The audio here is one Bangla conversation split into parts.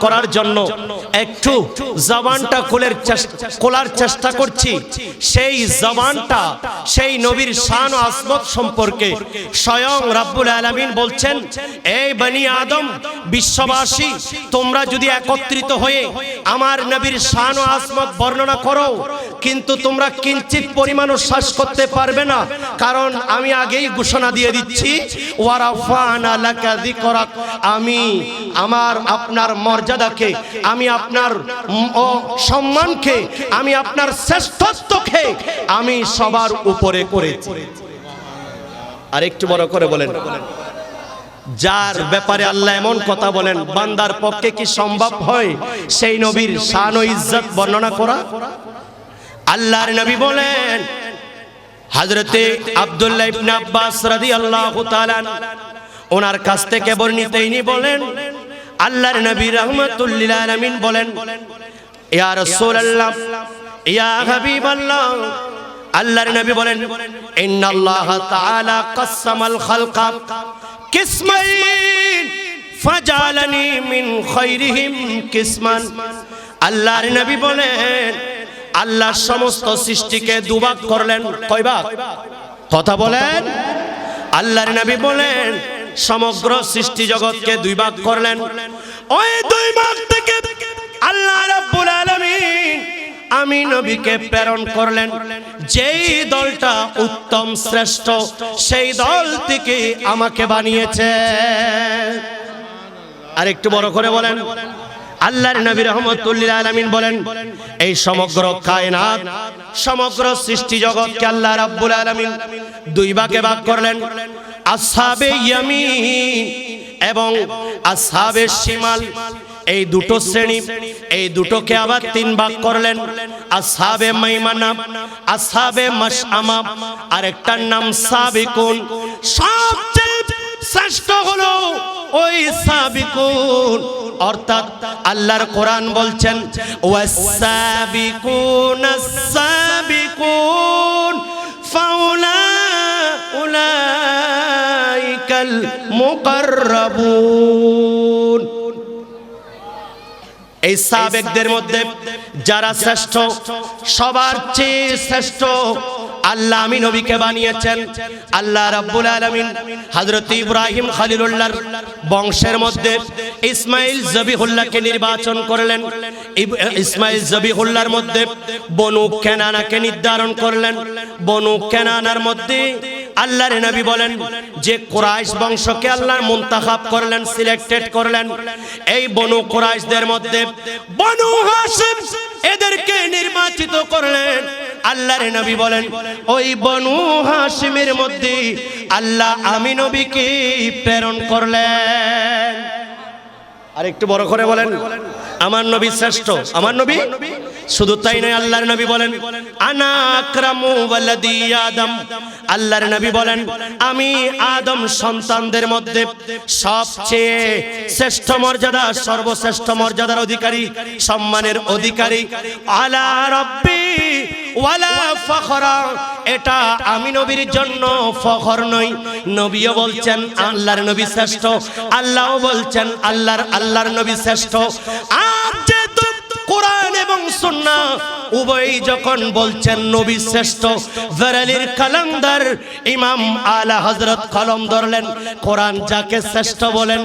করার জন্য একটু জবানটা খোলার চেষ্টা করছি। সেই জবানটা সেই নবীর শান ও আজমত সম্পর্কে স্বয়ং রব্বুল আলামিন বলছেন, এই বনি আদম বিশ্ববাসী, তোমরা যদি একত্রিত হয়ে আমার নবীর শান ও আজমত বর্ণনা করো, কিন্তু তোমরা কিঞ্চিত পরিমাণও শ্বাস করতে পারবে না, কারণ আমি আগেই ঘোষণা দিয়ে দিচ্ছি, ওয়ারাফানা লাকা যিকরাক, আমি আমার আপনার মর্যাদাকে, আমি আপনার সম্মানকে, আমি আপনার শ্রেষ্ঠত্বকে আমি সবার উপরে করেছি। আর একটু বড় করে বলেন, যার ব্যাপারে আল্লাহ এমন কথা বলেন, বান্দার পক্ষে কি সম্ভব হয় সেই নবীর শান ও ইজ্জত বর্ণনা করা? আল্লাহর নবী বলেন, হযরতে আব্দুল্লাহ ইবনে আব্বাস রাদিয়াল্লাহু তাআলা ওনার কাছ থেকে বর্ণিত, ইনি বলেন, আল্লাহর নবী রাহমাতুল লিল আলামিন বলেন, ইয়া রাসূলুল্লাহ, ইয়া হাবিবাল্লাহ, আল্লাহর নবী বলেন, ইন্নাল্লাহ তাআলা কাসসামাল খালকা কিসমাইন ফাজালানি মিন খায়রিহিম কিসমান। আল্লাহর নবী বলেন, আল্লাহ সমস্ত সৃষ্টিকে দুভাগ করলেন। কয় ভাগ? কথা বলেন। আল্লাহর নবী বলেন, সমগ্র সৃষ্টি জগৎকে দুই ভাগ করলেন। ওই দুই ভাগ থেকে আল্লাহ রাব্বুল আলামিন আমি নবীকে প্রেরণ করলেন। যেই দলটা উত্তম শ্রেষ্ঠ, সেই দল থেকে আমাকে বানিয়েছে। আর একটু বড় করে বলেন, আল্লাহর নবী রাহমাতুল লিল আলামিন বলেন, এই সমগ্র কায়নাত, সমগ্র সৃষ্টি জগৎকে আল্লাহ রাব্বুল আলামিন দুই ভাগে ভাগ করলেন, আসহাবে ইয়ামিন এবং আসহাবে শিমাল। এই দুটো শ্রেণী, এই দুটোকে আবার তিন ভাগ করলেন, আসহাবে মাইমানা, আসহাবে মাশআমা, আর একটার নাম সাবিকুন। সবচেয়ে শ্রেষ্ঠ হলো ওই সাবিকুন, অর্থাৎ আল্লাহর কোরআন বলছেন, ওয়াসাবিকুনাস সাবিকুন ফাউলাইকাল মুকাররাবুন। এই সাবেকদের মধ্যে যারা শ্রেষ্ঠ, সবার চেয়ে শ্রেষ্ঠ আল্লাহ আমি নবীকে বানিয়েছেন। আল্লাহ রাব্বুল আলামিন হযরত ইব্রাহিম খলিলুল্লাহর বংশের মধ্যে ইসমাইল জবিহুল্লাহকে নির্বাচন করলেন। ইসমাইল জবিহুল্লাহর মধ্যে বনু কেনানাকে নির্ধারণ করলেন। বনু কেনানার মধ্যে আল্লাহর নবী বলেন যে কুরাইশ বংশকে আল্লাহ মুনতাখাব করলেন, সিলেক্টেড করলেন। এই বনু কুরাইশদের মধ্যে বনু হাশিম এদেরকে নির্বাচিত করলেন। আল্লাহর নবী বলেন, ওই বনু হাশিমের মধ্যে আল্লাহ আমি নবীকে প্রেরণ করলেন। আর একটু বড় করে বলেন, আমার নবী শ্রেষ্ঠ, আমার নবী। শুধু তাই নয়, আল্লাহর নবী বলেন, আনা আকরামু ওয়ালাদি আদম। আল্লাহর নবী বলেন, আমি আদম সন্তানদের মধ্যে সবচেয়ে শ্রেষ্ঠ মর্যাদা, সর্বশ্রেষ্ঠ মর্যাদার অধিকারী, সম্মানের অধিকারী। আলা রাব্বি ওয়ালা ফখরা, এটা আমি নবীর জন্য ফখর নয়। নবীও বলছেন আল্লাহর নবী শ্রেষ্ঠ, আল্লাহও বলছেন আল্লাহর নবী শ্রেষ্ঠ। আর যেহেতু কোরআন এবং সুন্নাহ উভয়ই যখন বলছেন নবী শ্রেষ্ঠ, ভারালির কালামদার ইমাম আলা হযরত কলম ধরলেন, কোরআন যাকে শ্রেষ্ঠ বলেন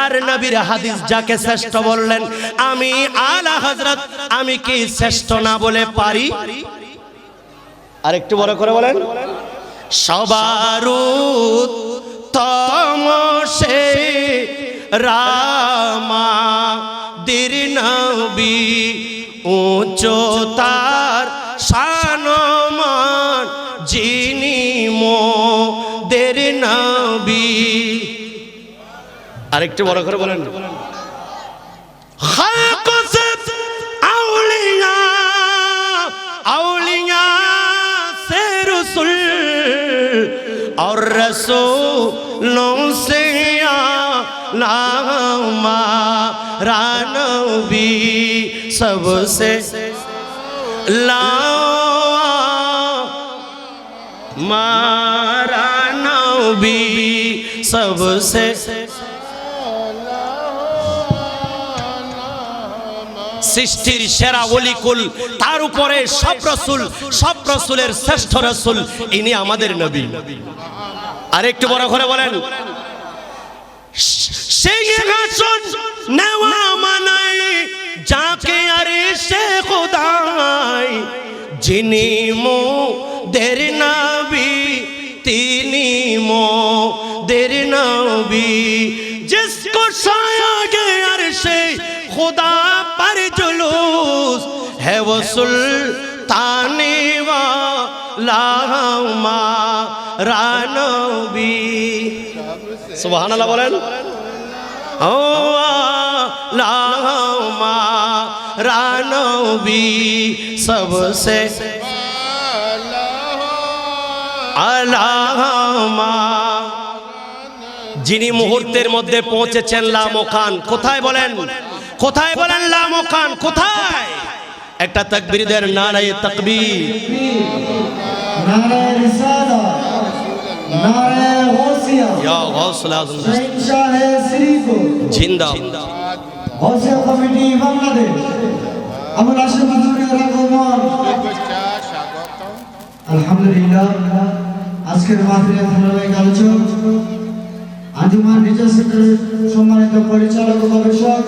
আর নবীর হাদিস যাকে শ্রেষ্ঠ বললেন, আমি আলা হযরত আমি কি শ্রেষ্ঠ না বলে পারি? আর একটু বড় করে বলেন, সবার তমসে রামাদের নবী, উচ্চতার শানমান যিনি মোদের নবী। আর একটু বড় করে বলেন, और रसूलों से हमारा नबी सबसे हमारा नबी सबसे সৃষ্টির সেরা ওলিকুল, তার উপরে সব রসুলের শ্রেষ্ঠ রসুল, ইনি আমাদের নবী। আর একটু বড় করে বলেন, সিংহাসন নেওয়া মানাই যাকে আরশে খোদাই, যিনি মোদের নবী তিনি মোদের নবী, जिसको साये अरशे खुदा पर जुलूस है वो सुल्ताने वाला हमारा नबी। सुभान अल्लाह बोलें। ओ अल्लाह हमारा नबी सबसे আল্লাহুম্মা, যিনি মুহূর্তের মধ্যে পৌঁছেছেন লামকান। কোথায় বলেন, কোথায় বলেন লামকান কোথায়? একটা তাকবীর দেন, নারায়ে তাকবীর, নারায়ে রিসালাত, নারায়ে গাউসিয়া, ইয়া গাউসুল আযম, শাহে শ্রীপুর জিন্দাবাদ। গাউসিয়া কমিটি বাংলাদেশ, আমরা আশীর্বাদের আগমন। আলহামদুলিল্লাহ, আজকের মাহফিলে ধারাবাহিক আলোচক আঞ্জুমান রিসার্চ সেন্টারের সম্মানিত পরিচালক ও গবেষক,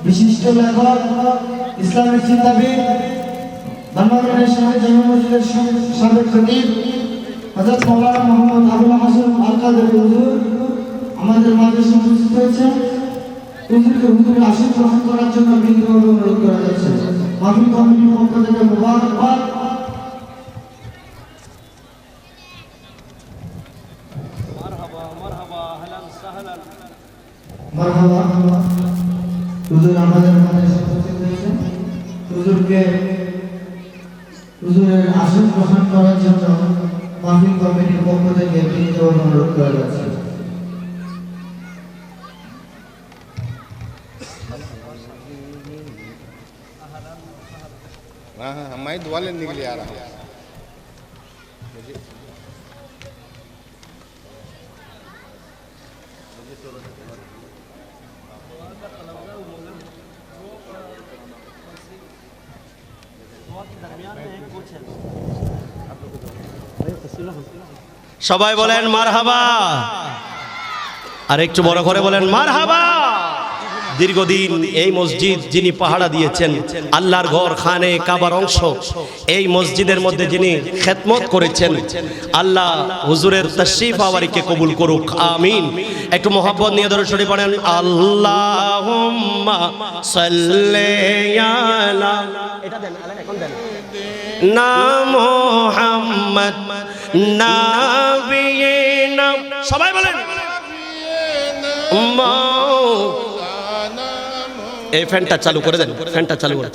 বিশিষ্ট লেখক, ইসলামিক চিন্তাবিদ, বাংলাদেশের সাবেক জামে মসজিদের সাবেক খতিব হযরত মাওলানা মুহাম্মদ আবুল হাসান আল কাদেরী হুজুর আমাদের মাঝে উপস্থিত হয়েছেন। হুজুরকে হুজুরের আসন গ্রহণ করার জন্য বিনীতভাবে অনুরোধ করা যাচ্ছে। মাহফিল কমিটির পক্ষ থেকে মুবারকবাদ। মারহাবা। হুজুর আমাদের মাঝে উপস্থিত হয়েছেন। হুজুরের আসন গ্রহণ করার জন্য মাহফিল কমিটির পক্ষ থেকে বিনীতভাবে অনুরোধ করা যাচ্ছে। हाँ, मैं दुआ लेने के लिए आ रहा हूँ। সবাই বলেন মারহাবা, আর একটু বড় করে বলেন মারহাবা। দীর্ঘদিন এই মসজিদ যিনি পাহারা দিয়েছেন, আল্লাহর ঘর খানে কাবার অংশ, এই মসজিদের মধ্যে যিনি খেদমত করেছেন, আল্লাহ হুজুরের তাশরীফ আওয়ারিকে কবুল করুক, আমিন। একটু মোহাব্বত নিয়ে দরুদ শরীফ পড়েন, আল্লাহুম্মা সাল্লি আলা, এটা দেন, এখন দেন, না মুহাম্মদ নাবিয়িনা, সবাই বলেন এই ফ্যানটা চালু করে দেন, ফ্যানটা চালু করে।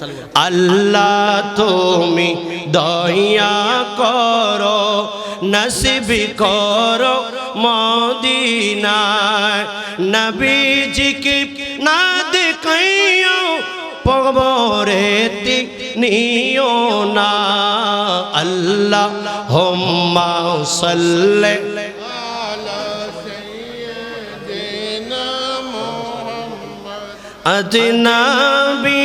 আল্লাহ তুমি দয়া করো, নসিব করো মদিনায়, নবীজিকে না দেখাইও কবরেতে নিও না। আল্লাহুম্মা সাল্লি আজনাবিনা,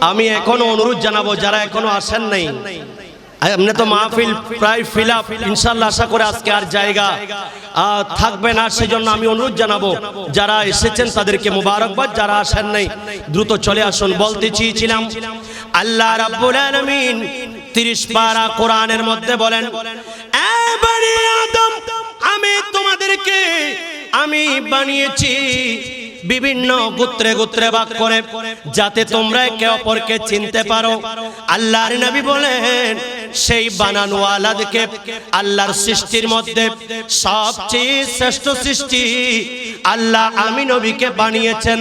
আমি এখনো অনুরোধ জানাবো যারা এখনো আসেন নাই, আপনি তো মাহফিল প্রায় ফিল আপ, ইনশাআল্লাহ আশা করে আজকে আর জায়গা থাকবে না, সেজন্য আমি অনুরোধ জানাবো যারা এসেছেন তাদেরকে মুবারকবাদ, যারা আসেন নাই দ্রুত চলে আসুন। বলতে চেয়েছিলাম আল্লাহ রাব্বুল আলামিন 30 পারা কোরআনের মধ্যে বলেন, এ বনি আদম, আমি তোমাদেরকে আমি বানিয়েছি বিভিন্ন গোত্রে গোত্রে ভাগ করে, যাতে তোমরা একে অপরকে চিনতে পারো। আল্লাহর নবী বলেন, সেই বানানো আলাদকে আল্লাহর সৃষ্টির মধ্যে সবচেয়ে শ্রেষ্ঠ সৃষ্টি আল্লাহ আমি নবীকে বানিয়েছেন।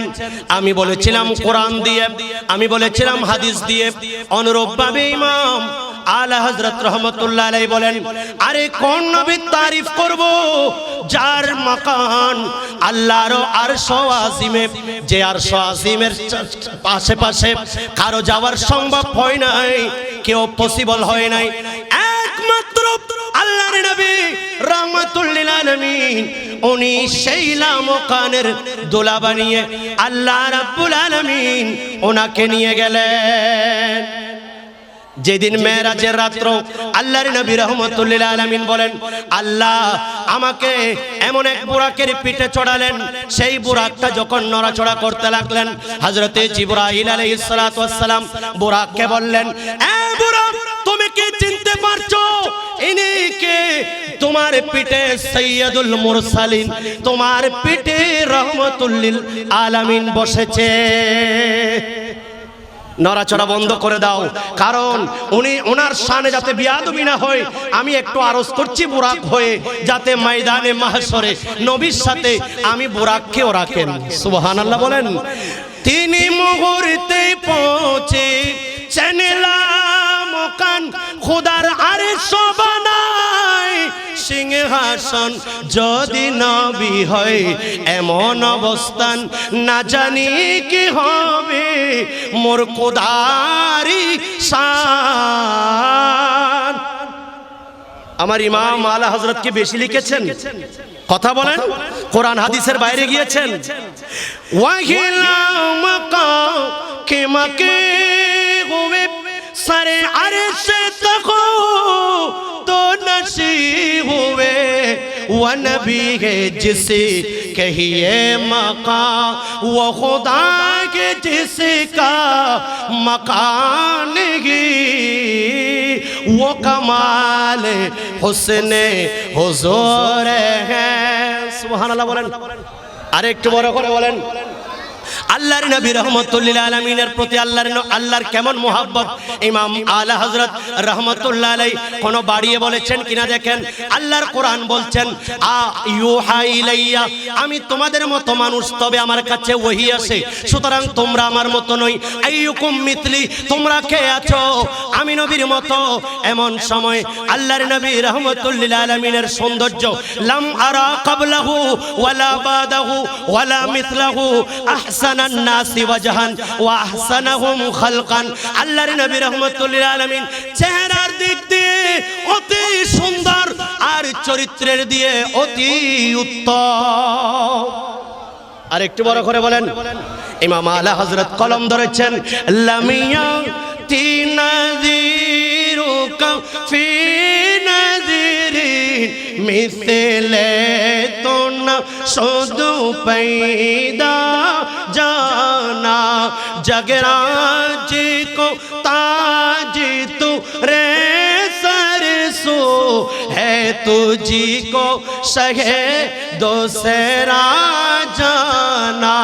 আমি বলেছিলাম কোরআন দিয়ে, আমি বলেছিলাম হাদিস দিয়ে। অনুরূপভাবে ইমাম আলা হযরত রহমাতুল্লাহ আলাইহি বলেন, আরে কোন নবীর তারিফ করব যার মাকান আল্লাহর আরশ আজিমে, যে আরশ আজিমের আশেপাশে কারো যাওয়ার সম্ভব হয় নাই, কেউ পসিবল হয় নাই, একমাত্র আল্লাহর নবী রাহমাতুল লিল আলামিন উনি সেই লামকানের দোলা বানিয়ে আল্লাহ রাব্বুল আলামিন ওনাকে নিয়ে গেলেন। যেদিন মেরাজের রাত্র আল্লাহর নবী রাহমাতুল লিল আলামিন বলেন, আল্লাহ আমাকে এমন এক বুরাকের পিঠে চড়ালেন, সেই বুরাকটা যখন নড়াচড়া করতে লাগলেন, হযরতে জিবরাইল আলাইহিস সালাতু ওয়াস সালাম বুরাককে বললেন, এ বুরাক তুমি কি চিনতে পারছো ইনি কে? তোমার পিঠে সাইয়্যিদুল মুরসালিন, তোমার পিঠে রাহমাতুল লিল আলামিন বসেছে। নড়াচড়া বন্ধ করে দাও, কারণ উনি ওনার শানে যাতে বিয়াদবি না হয়, আমি একটু আরজ করছি বুরাক হয়ে, যাতে ময়দানে মাহশরে নবীর সাথে আমি বুরাককেও রাখেন। সুবহানাল্লাহ বলেন। তিনি মুহূর্তে পৌঁছে চেনলাম কান খোদার আরশ বানায়, সিংহাসন যদি নবী হয় এমন অবস্থান, না জানি কি হবে মোর খোদারি শান। আমার ইমাম আলা হযরত কি বেশি লিখেছেন? কথা বলেন, কোরআন হাদিসের বাইরে গিয়েছেন। ওয়াহিলাম কে মাকে হুয়ে সারে আরশ তকো তো নশি হুয়ে, वो नबी है जिसे कहिए मकान, वो खुदा के जिसका मकान ही, वो कमाल हुस्न हुजूर है। सुभान अल्लाह बोलें। अरे एक बड़ করে বলেন, আল্লাহর নবী রাহমাতুল লিল আলামিনের প্রতি আল্লাহর কেমন মোহাব্বত ইমাম আলা হযরত রাহমাতুল্লাহ আলাইহি কোন বাড়িয়ে বলেছেন কিনা দেখেন। আল্লাহর কোরআন বলছেন, ইউহা ইলাইয়া, আমি তোমাদের মতো মানুষ, তবে আমার কাছে ওহী আসে, সুতরাং তোমরা আমার মতো নই। আইয়ুকুম মিথলি, তোমরা কে আছো আমি নবীর মতো। এমন সময় আল্লাহর নবী রাহমাতুল লিল আলামিনের সৌন্দর্য, লাম আরা ক্বাবলাহু ওয়ালা বাদাহু ওয়ালা মিথলাহু আহসানান নাসি ওয়াজহান ওয়া আহসানাহুম খালকান। আল্লাহর নবী রাহমাতুল লিল আলামিন চেহারার দিক দিয়ে অতি সুন্দর, আর চরিত্রের দিয়ে অতি উত্তম। আর একটু বড় করে বলেন, ইমাম আলা হযরত কলম ধরেছেন, লামিয়া তি নাযিরুকা ফি নাযিরি মিসলে তো না শুধু पैदा जाना, जगराज को ताज तू रे सरसो है, तुझी को शहे दोसरा जाना।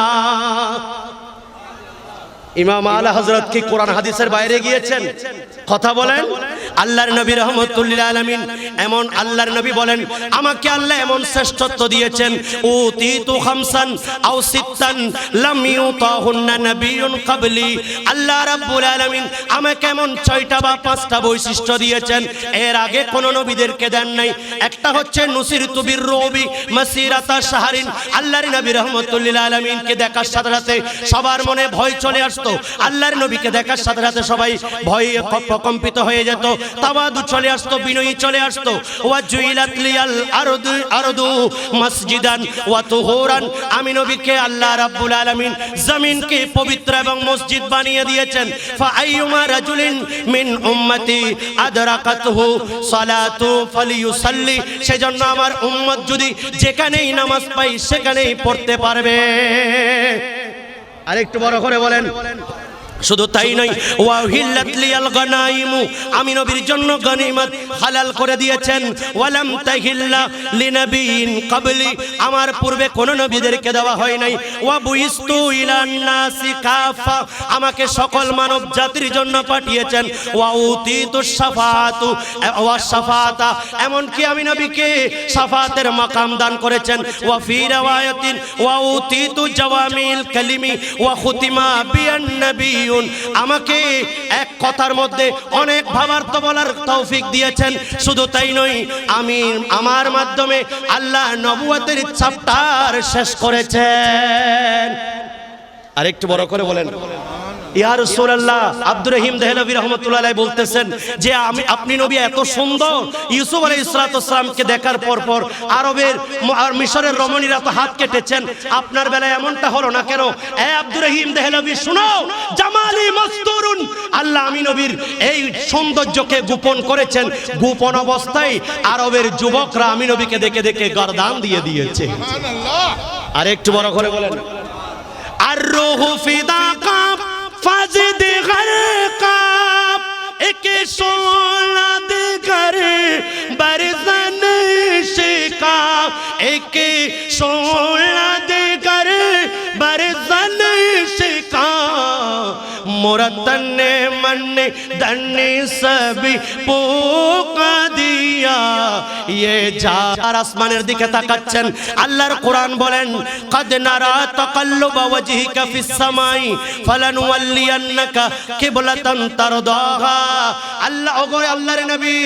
ইমাম আলা হযরত কি কোরআন হাদিসের বাইরে গিয়েছেন? কথা বলেন। আল্লাহর নবী রাহমাতুল লিল আলামিন এমন, আল্লাহর নবী বলেন, আমাকে আল্লাহ এমন শ্রেষ্ঠত্ব দিয়েছেন, উতিতু খামসান আও সিত্তান লাম ইউতাহুন্না নাবিয়্যুন ক্বাবলি। আল্লাহ রাব্বুল আলামিন আমাকে এমন 6টা বা 5টা বৈশিষ্ট্য দিয়েছেন, এর আগে কোন নবীদেরকে দেন নাই। একটা হচ্ছে নুসিরতু বিররুবি মাসিরাতা শাহরিন। আল্লাহর নবী রাহমাতুল লিল আলামিনকে দেখার সাথে সাথে সবার মনে ভয় চলে আসতো। আল্লাহর নবীকে দেখার সাথে সাথে সবাই ভয়ে প্রকম্পিত হয়ে যেত, তাওয়াদু চলে আসতো, বিনয়ী চলে আসতো। ওয়া জুইলাত লিয়াল আরদু মসজিদান ওয়া তুহুরান। আমি নবীকে আল্লাহ রাব্বুল আলামিন জমিনকে পবিত্র এবং মসজিদ বানিয়ে দিয়েছেন। ফা আইয়ুমা রাজুলিন মিন উম্মতি আদরাকাতহু সালাতু ফালিয়ুসাল্লি। সেজন্য আমার উম্মত যদি যেখানেই নামাজ পায় সেখানেই পড়তে পারবে। আরেকটু বড় করে বলেন। শুধু তাই নয়, ওয়াহিল্লাত লিয়াল গানাইমু, আমি নবীর জন্য গনিমত হালাল করে দিয়েছেন। ওয়ালাম তাহিল্লা লিনাবিয়িন ক্বাবলি, আমার পূর্বে কোন নবীদেরকে দেওয়া হয় নাই। ওয়া বুইস্তু ইলান নাসি কাফা, আমাকে সকল মানব জাতির জন্য পাঠিয়েছেন। ওয়া উতিতু শাফাআতু ওয়া শাফাআতা, এমন কি আমি নবীকে শাফাতের মাকাম দান করেছেন। ওয়া ফি riwayatin ওয়া উতিতু জাওয়ামিল কালিমি ওয়া খুতিমা বিআন নবী, আমাকে এক কথার মধ্যে অনেক ভাবার্থ বলার তৌফিক দিয়েছেন। শুধু তাই নয়, আমি আমার মাধ্যমে আল্লাহ নবুয়তের চ্যাপ্টার শেষ করেছেন। আরেকটু বড় করে বলেন, ইয়া রাসূলুল্লাহ, আব্দুর রহিম দেহলভী রাহমাতুল্লাহ আলাইহি বলতেছেন যে আপনি নবী এত সুন্দর, ইউসুফ আলাইহিস সালামকে দেখার পর আরবের আর মিশরের রমণীরা তো হাত কেটেছেন, আপনার বেলায় এমনটা হলো না কেন? এ আব্দুর রহিম দেহলভী শুনো, জামালি মাসতুরুন, আল্লাহ আমি নবীর এই সৌন্দর্যকে গোপন করেছেন। গোপন অবস্থায় আরবের যুবকরা আমি নবীকে দেখে দেখে গর্দান দিয়ে দিয়েছে। আর একটু বড় করে বলেন, আর রূহু ফিদাকা ফাজিদ গরকা একে সোনা দে করে বরজন শিকা একে সোনা দে করে বরজন শিকা মুরতনে মনে দন্নে সবই পোকা দিয়া ये जा। আর আসমানের দিকে তাকাচ্ছেন, আল্লাহর কোরআন বলেন কদ নারা তাকাল্লুবা ওয়াজহিকা ফিস সামাই ফালানুওয়াল্লিয়ান্নাকা কিবলাতান তারদাহা। আল্লাহ ওগো আল্লাহর নবী,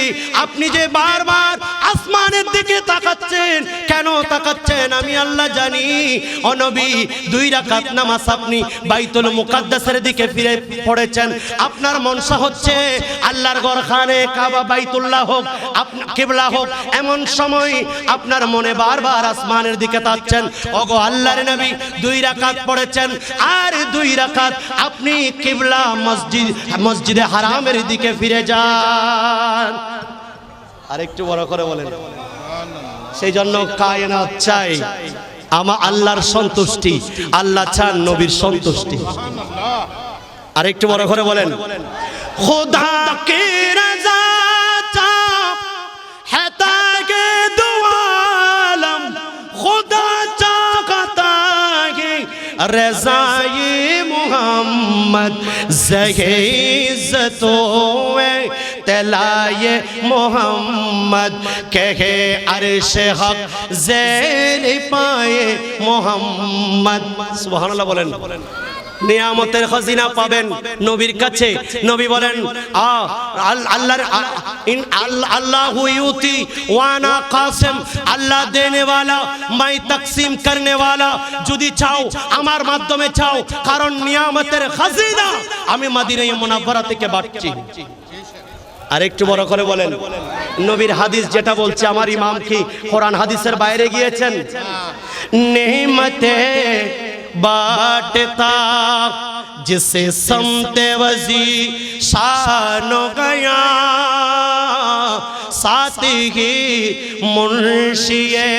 আপনি যে বারবার আসমানের দিকে তাকাচ্ছেন, কেন তাকাচ্ছেন আমি আল্লাহ জানি। ও নবী, 2 রাকাত নামাজ আপনি বাইতুল মুকাদ্দাসের দিকে ফিরে পড়েছেন, আপনার মনসা হচ্ছে আল্লাহর ঘরখানে কাবা বাইতুল্লাহ হোক, কিবলা হোক। এমন সময় আপনার মনে বারবার আসমানের দিকে তাকাচ্ছেন। ওগো আল্লাহর নবী, 2 রাকাত পড়েছেন, আর 2 রাকাত আপনি কিবলা মসজিদে হারামের দিকে ফিরে যান। আরেকটু বড় করে বলেন। সেই জন্য কায়নাত চাই আমার আল্লাহর সন্তুষ্টি, আল্লাহ চান নবীর সন্তুষ্টি। আরেকটু বড় করে বলেন, খোদা কে রাজা চা है ताके दो आलम, खुदा चाहता है रज़ाए मोहम्मद ज़हे इज़्ज़तों तलाए मोहम्मद कहे अर्श हक ज़ेर पाए मोहम्मद। सुबहानाल्लाह बोलेन। নিয়ামতের খাজিনা পাবেন নবীর কাছে। নবী বলেন আল্লাহু ইউতি ওয়ানা কাসিম, আল্লাহ দেনে ওয়ালা মাই তাকসিম করনে ওয়ালা। যদি চাও আমার মাধ্যমে চাও, কারণ নিয়ামতের খাজিনা আমি মদিনা মুনাওয়ারা থেকে বাঁটছি। আর একটু বড় করে বলেন, নবীর হাদিস যেটা বলছে, আমার ইমাম কি কোরআন হাদিসের বাইরে গিয়েছেন? নেমতে बांटता जिसे समते वजी शान गया, साथ ही मुंशिए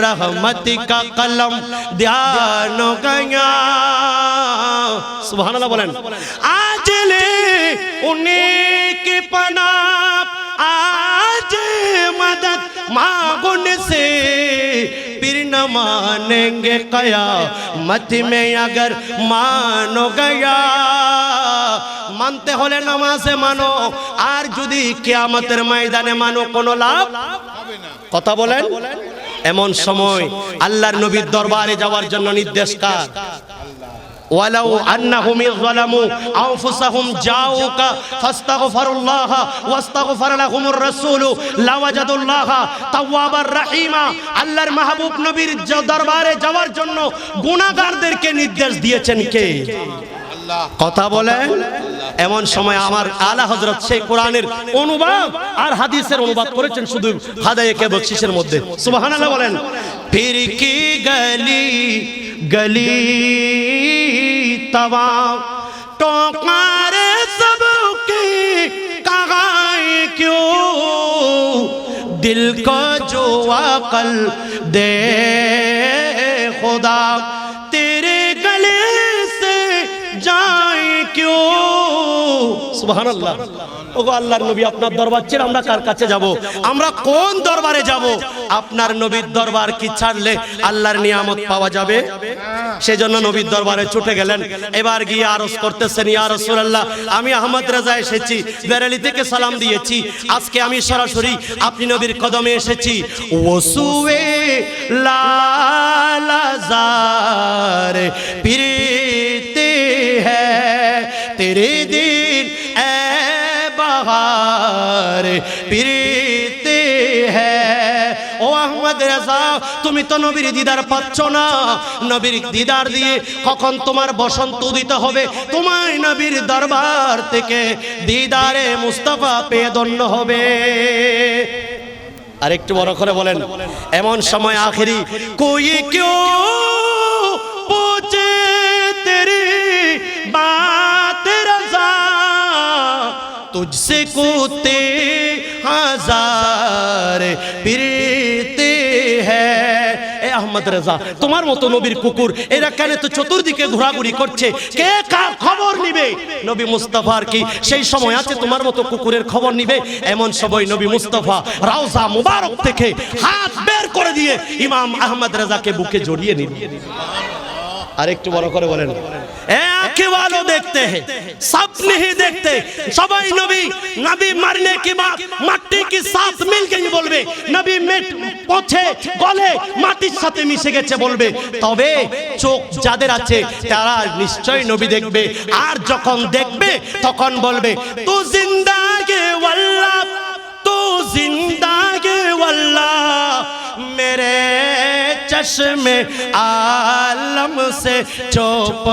रहमत का कलम ध्यान गया। सुभान अल्लाह बोलें। आज ले उन्हीं की पना, आज मदद मांगुन से फिर न मानेंगे कयामत में अगर मानो गया। মানতে হলে নামাজে মানো, আর যদি কিয়ামতের ময়দানে মানো কোনো লাভ হবে না। কথা বলেন। এমন সময় আল্লাহর নবীর দরবারে যাওয়ার জন্য নির্দেশ কার? ওয়ালাউ আন্নাহুম যালামু আনফুসাহুম জাউকা ফাস্তাগফিরুল্লাহ ওয়াস্তাগফার লাহুমুর রাসূল লাওয়াজাদুল্লাহ তাওয়াবার রহিমা। আল্লাহর মাহবুব নবীর দরবারে যাওয়ার জন্য গুনাহগারদেরকে নির্দেশ দিয়েছেন কে? আল্লাহ। কথা বলেন। এমন সময় আমার আলা হযরত সেই কোরআনের অনুবাদ আর হাদিসের অনুবাদ করেছেন শুধু হাদায়াকে বকশিশের মধ্যে। সুবহানাল্লাহ বলেন। ফির কি গলি গলি तवा टोकारे सबके कहाए क्यों, दिल को जो अकल दे खुदा तेरे गले से जाए क्यों। सुबहानाल्लाह। ওগো আল্লাহর নবী, আপনার দরবার ছেড়ে আমরা কার কাছে যাব? আমরা কোন দরবারে যাব? আপনার নবীর দরবার কি ছাড়লে আল্লাহর নিয়ামত পাওয়া যাবে? সেজন্য নবীর দরবারে ছুটে গেলেন। এবার গিয়ে আরজ করতেছেন, ইয়া রাসূলুল্লাহ, আমি আহমদ রাজা এসেছি, বেরেলি থেকে সালাম দিয়েছি, আজকে আমি সরাসরি আপনি নবীর কদমে এসেছি। ওসুয়ে লালাজার ফিরতে হ্যায় তেরে দিন এ বাহার ফিরতে হ্যায়। ও আহমদ আহমদ রেজা, তুমি তো নবীর দিদার পাচ্ছ না। নবীর দিদার দিয়ে কখন তোমার বসন্ত উদিত হবে, তোমার নবীর দরবার থেকে দিদারে মুস্তাফা পেয়ে ধন্য হবে। আর একটু বড় করে বলেন, এমন সময় আখেরি কোই কেউ पूछे तेरी बात रज़ा, तुझसे कोते हजार फिरते हैं। এ আহমদ রেজা, তোমার মতো নবীর কুকুর এরা কেন তো চতুর্দিকে ঘোরাঘুরি করছে, কে কার খবর নিবে? নবী মুস্তাফার কি সেই সময় আছে তোমার মতো কুকুরের খবর নিবে? এমন সময় নবী মুস্তাফা রওজা মুবারক থেকে হাত বের করে দিয়ে ইমাম আহমদ রেজাকে বুকে জড়িয়ে নিল। আর একটু বড় করে বলেন, आंखें वालों देखते हैं, सब नहीं देखते। সবাই নবী নবী মারনে কি বাত মাটি কি সাথ মিল গই বলবে, নবী মেট পথে গলে মাটির সাথে মিশে গেছে বলবে। তবে চোখ যাদের আছে তারা নিশ্চয় নবী দেখবে, আর যখন দেখবে তখন বলবে তু জিন্দাগে ওয়াল্লাহ, তু জিন্দাগে ওয়াল্লাহ, मेरे चश्मे आलम से चौप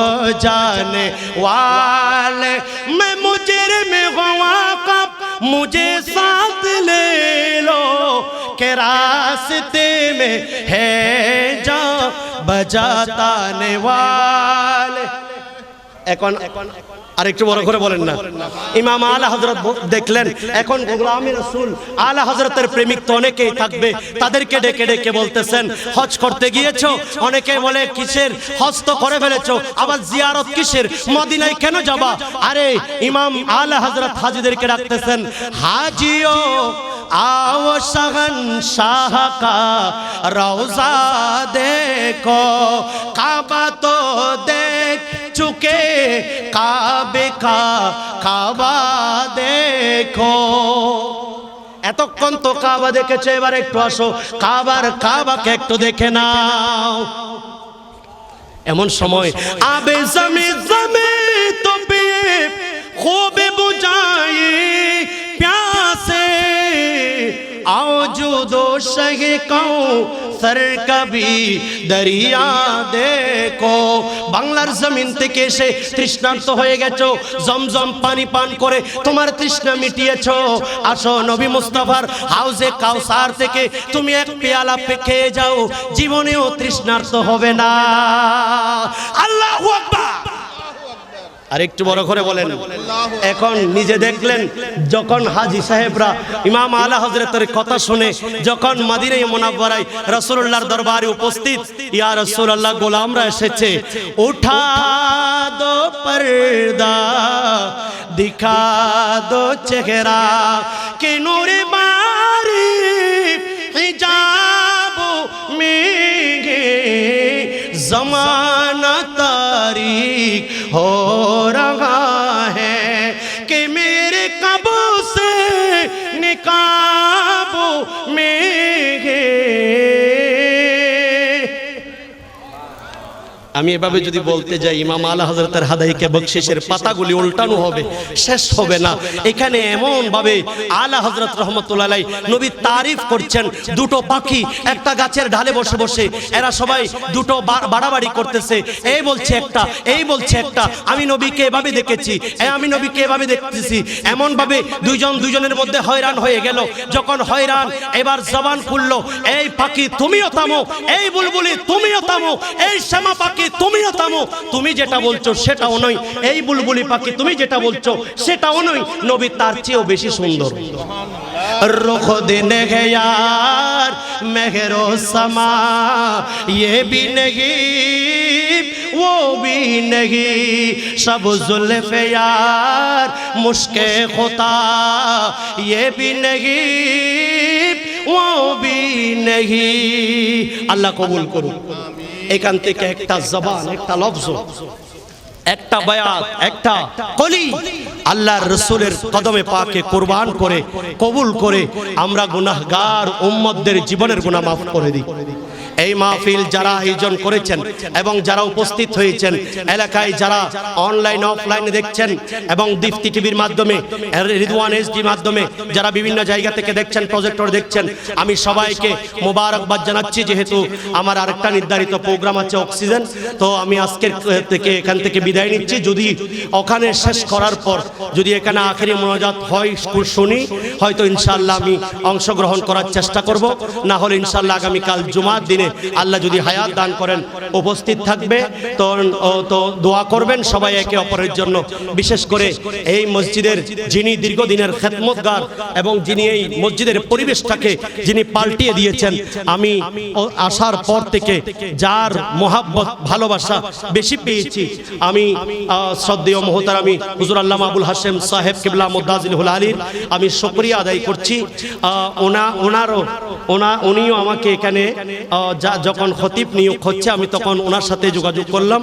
जाने वाले, मैं मुजरिम हुआ कब मुझे साथ ले लो, के रास्ते में है जा बजाताने वाले। এখন আরেকটু বড় করে বলেন না, ইমাম আলা হযরত দেখলেন এখন গোলামে রাসূল আলা হযরতের প্রেমিক তো অনেকেই থাকবে, তাদেরকে ডেকে ডেকে বলতেছেন হজ করতে গিয়েছো, অনেকে বলে কিসের হজ তো করে ফেলেছো, আবার জিয়ারত কিসের, মদিনায় কেন যাবা? আরে ইমাম আলা হযরত হাজীদেরকে ডাকতেছেন, হাজিও आओ शहंशाह का रौजा देखो, काबा तो देख चुके, काबे का काबा देखो। এতক্ষণ তো কাবা দেখেছো, এবার একটু আসো কাবার কাবাকে একটু দেখে নাও। এমন সময় আবে জমি জমি তো পিয়ে খুব বুঝাই प्यासे, आओ जो दो शह कौ सर कभी दरिया देखो। বাংলার জমিন থেকে এসে তৃষ্ণার্ত হয়ে গেছো, জমজম পানি পান করে তোমার তৃষ্ণা মিটিয়েছো, আসো নবী মুস্তাফার হাউজে কাউসার থেকে তুমি এক পেয়ালা খেয়ে যাও, জীবনেও তৃষ্ণার্ত হবে না। আল্লাহু আকবার। আর একটু বড় করে বলেন, এখন নিজে দেখলেন যখন হাজী সাহেবরা ইমাম আলা হযরতের কথা শুনে যখন মদিনা মুনাওয়ারায় রাসূলুল্লাহর দরবারে উপস্থিত, ইয়া রাসূলুল্লাহ গোলামরা এসেছে, উঠা দো পর্দা দিখা দো চেহারা কে নূরে বারি হিজাব মেঘে ज़माना तारीक हो रहा है कि मेरे कबों से निकाबों में আমি এভাবে যদি বলতে যাই ইমাম আলা হযরতের হাদাইকে বকশিশের পাতাগুলি উল্টানো হবে, শেষ হবে না। এখানে এমন ভাবে আলা হযরত রাহমাতুল্লাহ আলাইহি নবী তারিফ করছেন, দুটো পাখি একটা গাছের ঢালে বসে বসে এরা সবাই দুটো বাড়াবাড়ি করতেছে, এই বলছে একটা, এই বলছে একটা, আমি নবীকে এভাবে দেখেছি, আমি নবীকে এভাবে দেখতেছি। এমন ভাবে দুইজন দুইজনের মধ্যে হয়রান হয়ে গেল। যখন হয়রান এবার জবান খুললো, এই পাখি তুমিও থামো, এই বুলবুলি তুমিও থামো, এই শ্যামা পাখি তুমিও থামো, তুমি যেটা বলছো সেটাও নয়, এই বুলবুলি পাখি তুমি যেটা বলছো সেটাও নয়, নবী তার চেয়েও বেশি সুন্দর। रुख दिन है यार मेहरो समा, ये भी नहीं वो भी नहीं, सब जुल्फ यार मुश्के खुदा, ये भी नहीं वो भी नहीं। अल्लाह कबूल करो। এখান থেকে একটা জবান, একটা লফজ, একটা বায়াত, একটা কলি আল্লাহর রাসূলের কদমে পাকে কুরবান করে কবুল করে আমরা গুনাহগার উম্মতদের জীবনের গুনাহ মাফ করে দিই। এই মাহফিল যারা আয়োজন করেছেন এবং যারা উপস্থিত হয়েছেন, এলাকায় যারা অনলাইন অফলাইনে দেখছেন এবং দীপ্তি টিভির মাধ্যমে, রিদওয়ান এসডির মাধ্যমে যারা বিভিন্ন জায়গা থেকে দেখছেন, প্রজেক্টর দেখছেন, আমি সবাইকে মোবারকবাদ জানাচ্ছি। যেহেতু আমার আরেকটা নির্ধারিত প্রোগ্রাম আছে অক্সিজেন, তো আমি আজকের থেকে এখান থেকে বিদায় নিচ্ছি। যদি ওখানে শেষ করার পর যদি এখানে আখেরি মোনাজাত হয় শুনি, হয়তো ইনশাআল্লাহ আমি অংশগ্রহণ করার চেষ্টা করব, না হলে ইনশাআল্লাহ আগামীকাল জুমার দিনে আল্লাহ যদি হায়াত দান করেন উপস্থিত থাকবে। তো দোয়া করবেন সবাই একে অপরের জন্য, বিশেষ করে এই মসজিদের যিনি দীর্ঘদিনের খেদমতগার এবং যিনি এই মসজিদের পরিবেশটাকে যিনি পাল্টিয়ে দিয়েছেন, আমি আসার পর থেকে যার মোহাব্বত ভালোবাসা বেশি পেয়েছি, আমি শ্রদ্ধেয় মহতারামি হুজুর আল্লামা আবুল হাশেম সাহেব কিবলা মুদ্দাজিলুল আলীর আমি শুকরিয়া আদায় করছি। উনিও আমাকে এখানে যখন খতিব নিয়োগ হচ্ছে আমি তখন ওনার সাথে যোগাযোগ করলাম,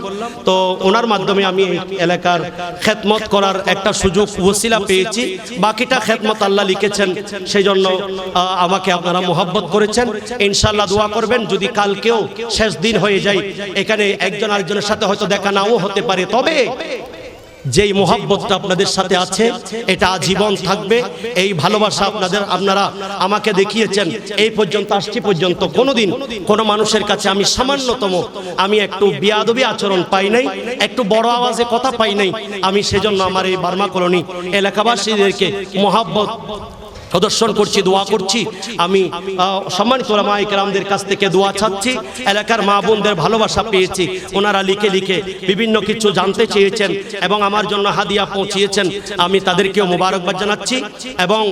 তো ওনার মাধ্যমে আমি এই এলাকার খেদমত করার একটা সুযোগ ওসিলা পেয়েছি। বাকিটা খেদমত আল্লাহ লিখেছেন, সেই জন্য আমাকে আপনারা মোহাব্বত করেছেন। ইনশাআল্লাহ দোয়া করবেন, যদি কালকেও শেষ দিন হয়ে যায়, এখানে একজন আরেকজনের সাথে হয়তো দেখা নাও হতে পারে, তবে যেই মোহাব্বতটা আপনাদের সাথে আছে এটা আজীবন থাকবে। এই ভালোবাসা আপনারা আমাকে দেখিয়েছেন। এই পর্যন্ত আসছি পর্যন্ত কোনোদিন কোনো মানুষের কাছে আমি সামান্যতম আমি একটু বেয়াদবি আচরণ পাই নাই, একটু বড় আওয়াজে কথা পাই নাই। আমি সেজন্য আমার এই বার্মা কলোনি এলাকাবাসীদেরকে মোহাব্বত প্রদর্শন করছি, দোয়া করছি। আমি সম্মানিত ওলামায়ে কেরামদের কাছ থেকে দোয়া চাচ্ছি। এলাকার মা বোনদের ভালোবাসা পেয়েছি, ওনারা লিখে লিখে বিভিন্ন কিছু জানতে চেয়েছেন এবং আমার জন্য হাদিয়া পৌঁছিয়েছেন। আমি তাদেরকেও মোবারকবাদ জানাচ্ছি এবং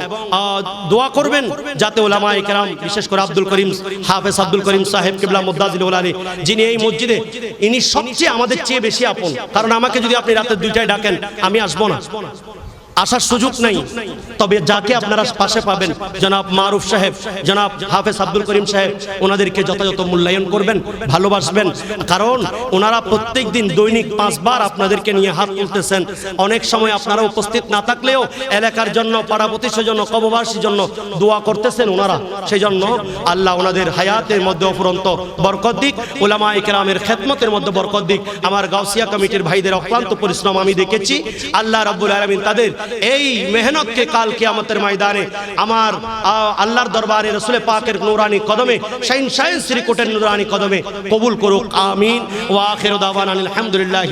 দোয়া করবেন যাতে ওলামায়ে কেরাম, বিশেষ করে আব্দুল করিম হাফেজ আব্দুল করিম সাহেব কিবলা মুদ্দাজিলুল আলী, যিনি এই মসজিদে ইনি সবচেয়ে আমাদের চেয়ে বেশি আপন। কারণ আমাকে যদি আপনি রাতে 2টায় ডাকেন আমি আসবো না, আসার সুযোগ নাই। তবে যাকে আপনারা পাশে পাবেন, জনাব মারুফ সাহেব, জনাব হাফেজ আব্দুল করিম সাহেব, ওনাদেরকে যথাযথ মূল্যায়ন করবেন, ভালোবাসবেন। কারণ ওনারা প্রত্যেক দিন দৈনিক 5 বার আপনাদেরকে নিয়ে হাত তুলতেছেন। অনেক সময় আপনারা উপস্থিত না থাকলেও এলাকার জন্য, পাড়া প্রতিবেশীর জন্য, কবরবাসীর জন্য দোয়া করতেছেন ওনারা। সেই জন্য আল্লাহ ওনাদের হায়াতের মধ্যে অফুরন্ত বরকত দিক, উলামায়ে কেরামের খেদমতের মধ্যে বরকত দিক। আমার গাউসিয়া কমিটির ভাইদের অক্লান্ত পরিশ্রম আমি দেখেছি। আল্লাহ রাব্বুল আলামিন তাদের এই মেহনতকে কাল কিয়ামতের ময়দানে আমার আল্লাহর দরবারে রাসূল পাকের নূরানি কদমে, শাইন শ্রী কোটের নূরানি কদমে কবুল করুক। আমিন। ওয়া আখিরু দাওয়ানা আলহামদুলিল্লাহ।